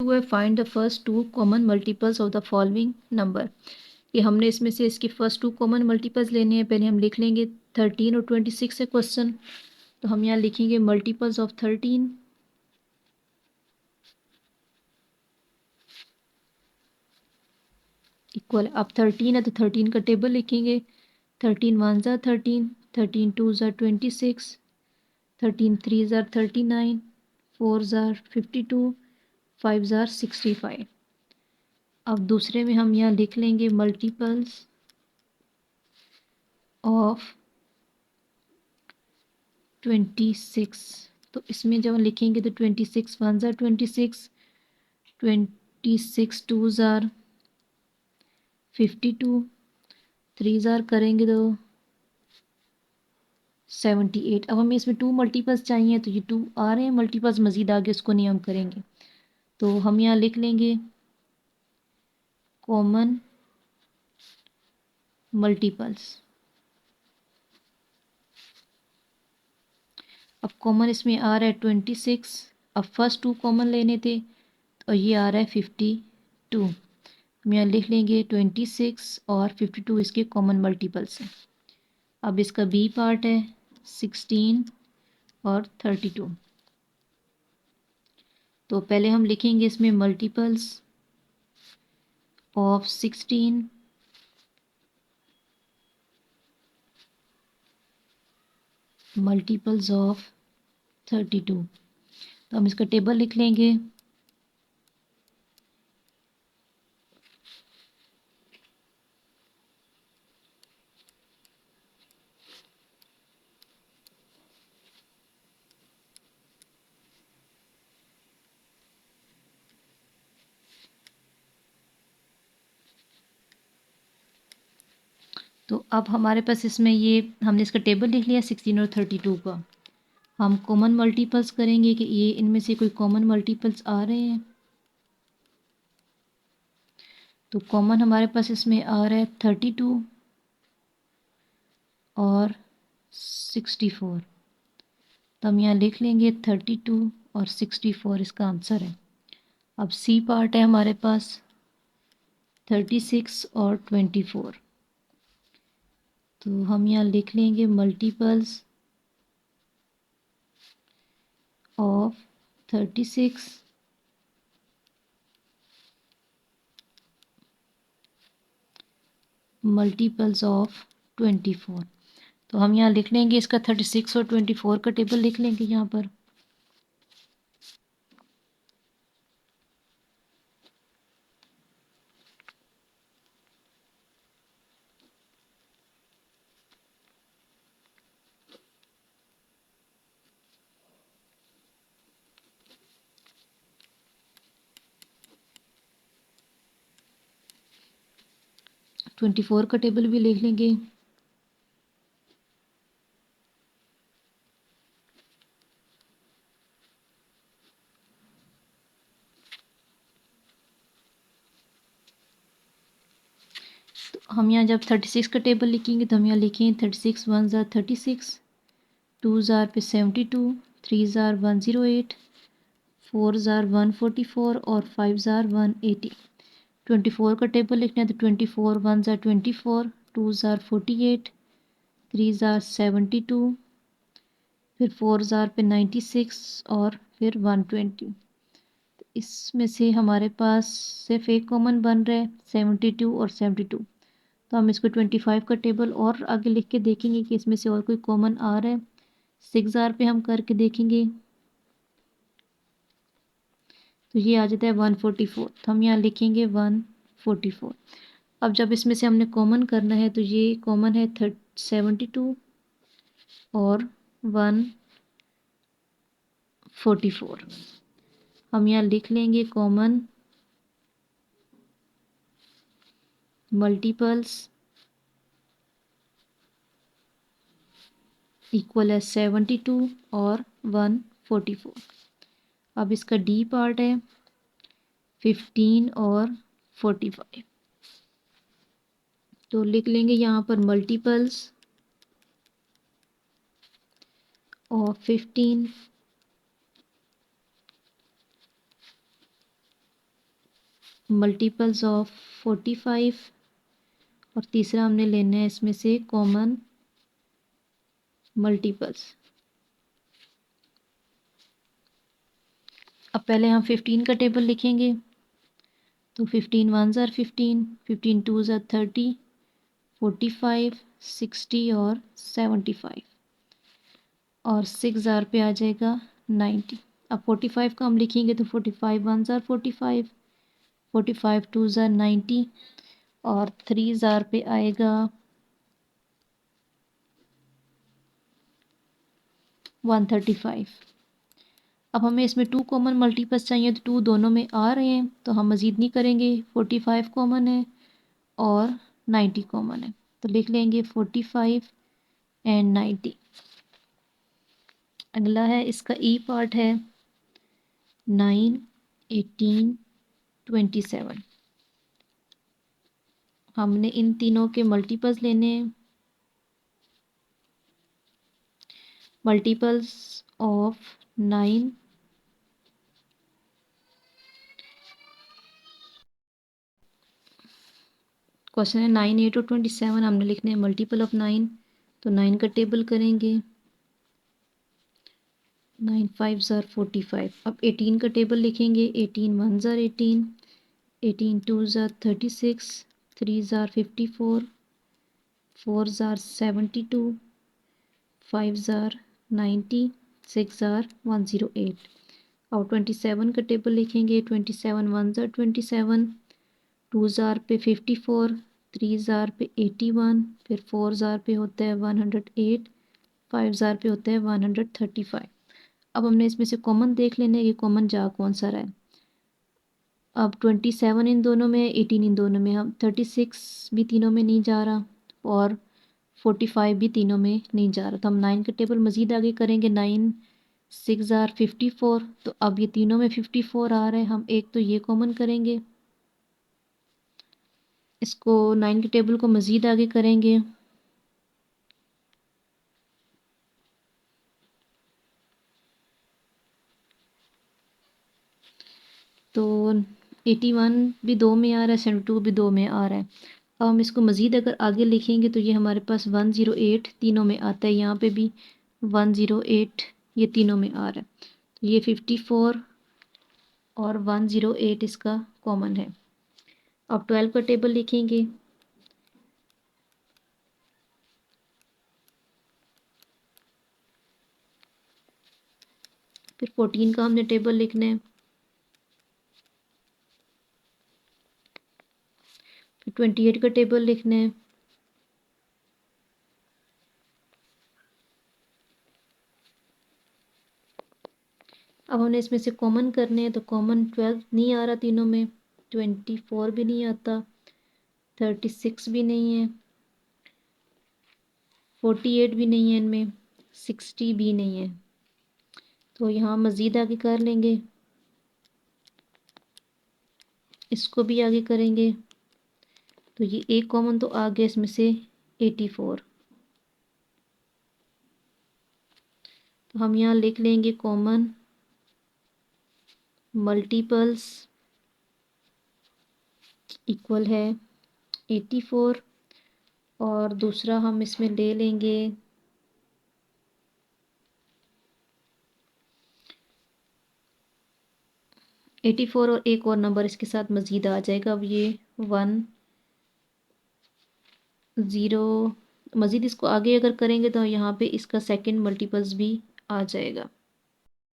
हुआ find the first two common multiples of the following number. कि हमने इसमें से इसके फर्स्ट टू कॉमन मल्टीपल्स लेने हैं। पहले हम लिख लेंगे 13 और 26 है क्वेश्चन, तो हम यहाँ लिखेंगे मल्टीपल्स ऑफ 13 इक्वल। अब 13 है तो 13 का टेबल लिखेंगे। 13 वन ज़ार 13, 13 टू ज़ार 26, 13 थ्री ज़ार 39, 4 ज़ार 52, 5 ज़ार 65। अब दूसरे में हम यहाँ लिख लेंगे मल्टीपल्स ऑफ 26। तो इसमें जब हम लिखेंगे तो 26 वन ज़ार 26, 26 टू ज़ार 52, थ्री ज़ार करेंगे तो 78। अब हमें इसमें टू मल्टीपल्स चाहिए, तो ये टू आ रहे हैं मल्टीपल्स, मज़ीद आगे उसको नहीं हम करेंगे। तो हम यहाँ लिख लेंगे कॉमन मल्टीपल्स। अब कॉमन इसमें आ रहा है 26। अब फर्स्ट टू कॉमन लेने थे, तो ये आ रहा है 52। हम यहाँ लिख लेंगे 26 और 52 इसके कॉमन मल्टीपल्स हैं। अब इसका बी पार्ट है 16 और 32। तो पहले हम लिखेंगे इसमें मल्टीपल्स ऑफ 16 मल्टीपल्स ऑफ 32। तो हम इसका टेबल लिख लेंगे। तो अब हमारे पास इसमें ये हमने इसका टेबल लिख लिया 16 और 32 का। हम कॉमन मल्टीपल्स करेंगे कि ये इनमें से कोई कॉमन मल्टीपल्स आ रहे हैं। तो कॉमन हमारे पास इसमें आ रहा है 32 और 64। तो हम यहाँ लिख लेंगे 32 और 64 इसका आंसर है। अब सी पार्ट है हमारे पास 36 और 24। तो हम यहाँ लिख लेंगे मल्टीपल्स ऑफ 36 मल्टीपल्स ऑफ 24। तो हम यहाँ लिख लेंगे इसका 36 और 24 का टेबल लिख लेंगे यहाँ पर। ट्वेंटी फोर का टेबल भी लिख लेंगे। तो हम यहाँ जब 36 का टेबल लिखेंगे तो हम यहाँ लिखेंगे 36 वन ज़ार 36, टू ज़ार पे 72, थ्री ज़ार 108, फोर ज़ार 144 और 5 ज़ार 180। 24 का टेबल लिखना है तो 24 वन ज़ार 24, टू ज़ार 48, थ्री ज़ार 72, फिर 4 ज़ार पे 96 और फिर 120। इसमें से हमारे पास सिर्फ एक कॉमन बन रहा है 72 और 72। तो हम इसको 25 का टेबल और आगे लिख के देखेंगे कि इसमें से और कोई कॉमन आ रहा है। 6 ज़ार पे हम करके देखेंगे तो ये आ जाता है 144। तो हम यहाँ लिखेंगे 144। अब जब इसमें से हमने कॉमन करना है तो ये कॉमन है 72 और 144। हम यहाँ लिख लेंगे कॉमन मल्टीपल्स इक्वल है 72 और 144। अब इसका डी पार्ट है 15 और 45। तो लिख लेंगे यहाँ पर मल्टीपल्स और 15 मल्टीपल्स ऑफ 45 और तीसरा हमने लेना है इसमें से कॉमन मल्टीपल्स। अब पहले हम 15 का टेबल लिखेंगे, तो 15 1 ज़ार 15, 15 2 ज़ार 30, 45, 60 और 75 और 6 ज़ार पे आ जाएगा 90। अब 45 का हम लिखेंगे तो 45 1 ज़ार 45, 45 2 ज़ार 90 और 3 ज़ार पे आएगा 135। अब हमें इसमें 2 कॉमन मल्टीपल्स चाहिए, तो 2 दोनों में आ रहे हैं तो हम मज़ीद नहीं करेंगे। 45 कॉमन है और 90 कॉमन है, तो लिख लेंगे 45 एंड 90। अगला है इसका ई पार्ट है 9, 18, 27। हमने इन तीनों के मल्टीपल्स लेने हैं। मल्टीपल्स ऑफ 9, क्वेश्चन है 9, 8 और 27 हमने लिखने हैं मल्टीपल ऑफ 9, तो 9 का टेबल करेंगे। 9 5 ज़ार 45। अब 18 का टेबल लिखेंगे। 18 1 ज़ार 18, 18 2 ज़ार 36, 3 ज़ार 54, 4 ज़ार 72, 5 ज़ार 90, 6 ज़ार 108। और 27 का टेबल लिखेंगे। 27 1 ज़ार 27, 2 ज़ार पे 54, 3 ज़ार पे 81, फिर 4 ज़ार पे होता है 108, 5 ज़ार पे होता है 135। अब हमने इसमें से कॉमन देख लेना है कि कॉमन जा कौन सा रहा है। अब 27 इन दोनों में, 18 इन दोनों में, हम 36 भी तीनों में नहीं जा रहा और 45 भी तीनों में नहीं जा रहा, तो हम 9 का टेबल मज़ीद आगे करेंगे। 9 6 ज़ार 54, तो अब ये तीनों में 54 आ रहा है, हम एक तो ये कॉमन करेंगे, इसको 9 के टेबल को मज़ीद आगे करेंगे। तो 81 भी 2 में आ रहा है, 72 भी 2 में आ रहा है। अब हम इसको मज़ीद अगर आगे लिखेंगे तो ये हमारे पास 108 तीनों में आता है, यहाँ पे भी 108 ये तीनों में आ रहा है, तो ये 54 और 108 इसका कॉमन है। अब 12 का टेबल लिखेंगे। फिर 14 का हमने टेबल लिखना है। फिर 28 का टेबल लिखना है। अब हमने इसमें से कॉमन करने हैं, तो कॉमन 12 नहीं आ रहा तीनों में, 24 भी नहीं आता, 36 भी नहीं है, 48 भी नहीं है, इनमें 60 भी नहीं है, तो यहाँ मज़ीद आगे कर लेंगे, इसको भी आगे करेंगे, तो ये एक कॉमन तो आ गया इसमें से 84। तो हम यहाँ लिख लेंगे कॉमन मल्टीपल्स इक्वल है 84 और दूसरा हम इसमें ले लेंगे 84 और एक और नंबर इसके साथ मज़ीद आ जाएगा। अब ये 10 मज़ीद इसको आगे अगर करेंगे तो यहाँ पे इसका सेकंड मल्टीपल्स भी आ जाएगा।